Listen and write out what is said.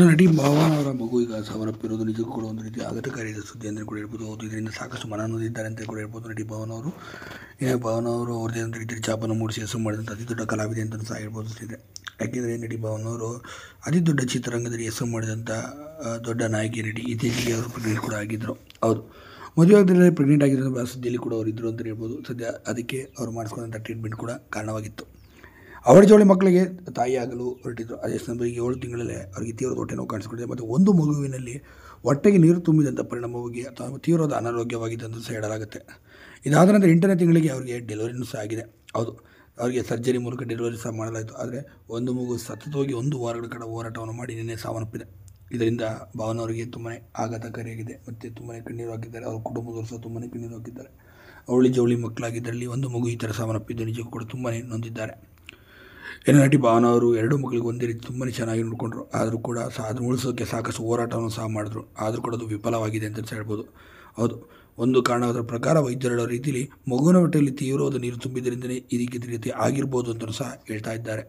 ನಟಿ ಭಾವನಾ ಅವರ ಮಗು ಈಗ ಸಾವನ್ನಪ್ಪಿರುವುದು ನಿಜಕ್ಕೂ ಕೂಡ ಒಂದು ರೀತಿ ಆಘಾತಕಾರಿಯಾದ ಸುದ್ದಿ ಅಂತ ಕೂಡ ಹೇಳ್ಬೋದು. ಹೌದು, ಇದರಿಂದ ಸಾಕಷ್ಟು ಮನ ನೊಂದಿದ್ದಾರೆ ಅಂತ ಕೂಡ ಹೇಳ್ಬೋದು ನಟಿ ಭಾವನಾ ಅವರು. ಭಾವನಾ ಅವರು ಅವ್ರದ್ದೇ ಒಂದು ರೀತಿಯ ಛಾಪನ್ನು ಮೂಡಿಸಿ ಹೆಸರು ಮಾಡಿದಂಥ ಅತಿ ದೊಡ್ಡ ಕಲಾವಿದೆ ಅಂತ ಸಹ ಹೇಳ್ಬೋದು ಸ್ನೇಹಿತರೆ. ಯಾಕೆಂದರೆ ನಟಿ ಭಾವನಾ ಅವರು ಅತಿ ದೊಡ್ಡ ಚಿತ್ರರಂಗದಲ್ಲಿ ಹೆಸರು ಮಾಡಿದಂಥ ದೊಡ್ಡ ನಾಯಕಿ ನಟಿ. ಇತ್ತೀಚೆಗೆ ಅವರು ಪ್ರೆಗ್ನೆಂಟ್ ಕೂಡ ಆಗಿದ್ದರು. ಹೌದು, ಮದುವೆ ಆಗದಲ್ಲಿ ಪ್ರೆಗ್ನೆಂಟ್ ಆಗಿರೋ ಸುದ್ದಿಯಲ್ಲಿ ಕೂಡ ಅವರು ಇದ್ದರು ಅಂತ ಹೇಳ್ಬೋದು. ಸದ್ಯ ಅದಕ್ಕೆ ಅವರು ಮಾಡಿಸ್ಕೊಂಡಂಥ ಟ್ರೀಟ್ಮೆಂಟ್ ಕೂಡ ಕಾರಣವಾಗಿತ್ತು. ಅವರ ಜೋಡಿ ಮಕ್ಕಳಿಗೆ ತಾಯಿಯಾಗಲು ಹೊರಟಿದ್ರು. ಅದೇ ಸಮಯದಲ್ಲಿ 7 ತಿಂಗಳಲ್ಲೇ ಅವರಿಗೆ ತೀವ್ರ ಹೊಟ್ಟೆ ನೋವು ಕಾಣಿಸಿಕೊಂಡಿದೆ ಮತ್ತು ಒಂದು ಮಗುವಿನಲ್ಲಿ ಹೊಟ್ಟೆಗೆ ನೀರು ತುಂಬಿದಂಥ ಪರಿಣಾಮವಾಗಿ ತೀವ್ರವಾದ ಅನಾರೋಗ್ಯವಾಗಿದೆ ಅಂತ ಸಹ ಹೇಳಲಾಗುತ್ತೆ. ಇದಾದ ನಂತರ 8ನೇ ತಿಂಗಳಿಗೆ ಅವರಿಗೆ ಡೆಲಿವರಿನೂ ಸಹ ಆಗಿದೆ. ಹೌದು, ಅವರಿಗೆ ಸರ್ಜರಿ ಮೂಲಕ ಡೆಲಿವರಿ ಸಹ ಮಾಡಲಾಯಿತು. ಆದರೆ ಒಂದು ಮಗು ಸತತವಾಗಿ 1 ವಾರಗಳ ಕಾಲ ಹೋರಾಟವನ್ನು ಮಾಡಿ ನಿನ್ನೆ ಸಾವನ್ನಪ್ಪಿದೆ. ಇದರಿಂದ ಭಾವನಾ ಅವರಿಗೆ ತುಂಬಾ ಆಘಾತಕಾರಿಯಾಗಿದೆ ಮತ್ತು ತುಂಬಾ ಕಣ್ಣೀರು ಹಾಕಿದ್ದಾರೆ. ಅವರ ಕುಟುಂಬದವರು ಸಹ ತುಂಬಾ ಕಣ್ಣೀರು ಹಾಕಿದ್ದಾರೆ. ಅವಳಿ ಜವಳಿ ಮಕ್ಕಳಾಗಿದ್ದರಲ್ಲಿ ಒಂದು ಮಗು ಈ ಥರ ಸಾವನ್ನಪ್ಪಿದ್ದು ನಿಜಕ್ಕೂ ಕೂಡ ತುಂಬಾ ನೊಂದಿದ್ದಾರೆ. ನಟಿ ಭಾವನಾ ಅವರು 2 ಮಕ್ಕಳಿಗೆ ಒಂದೇ ರೀತಿ ತುಂಬಾ ಚೆನ್ನಾಗಿ ನೋಡಿಕೊಂಡ್ರು. ಆದರೂ ಕೂಡ ಅದನ್ನು ಉಳಿಸೋಕ್ಕೆ ಸಾಕಷ್ಟು ಹೋರಾಟವನ್ನು ಸಹ ಮಾಡಿದ್ರು. ಆದರೂ ಕೂಡ ಅದು ವಿಫಲವಾಗಿದೆ ಅಂತ ಹೇಳ್ಬೋದು. ಹೌದು, ಒಂದು ಕಾರಣವಾದ ಪ್ರಕಾರ ವೈದ್ಯರು ಹೇಳೋ ರೀತಿಯಲ್ಲಿ ಮಗುವಿನ ಹೊಟ್ಟೆಯಲ್ಲಿ ತೀವ್ರವಾದ ನೀರು ತುಂಬಿದ್ದರಿಂದಲೇ ಈ ರೀತಿ ಆಗಿರ್ಬೋದು ಅಂತಲೂ ಸಹ ಹೇಳ್ತಾ ಇದ್ದಾರೆ.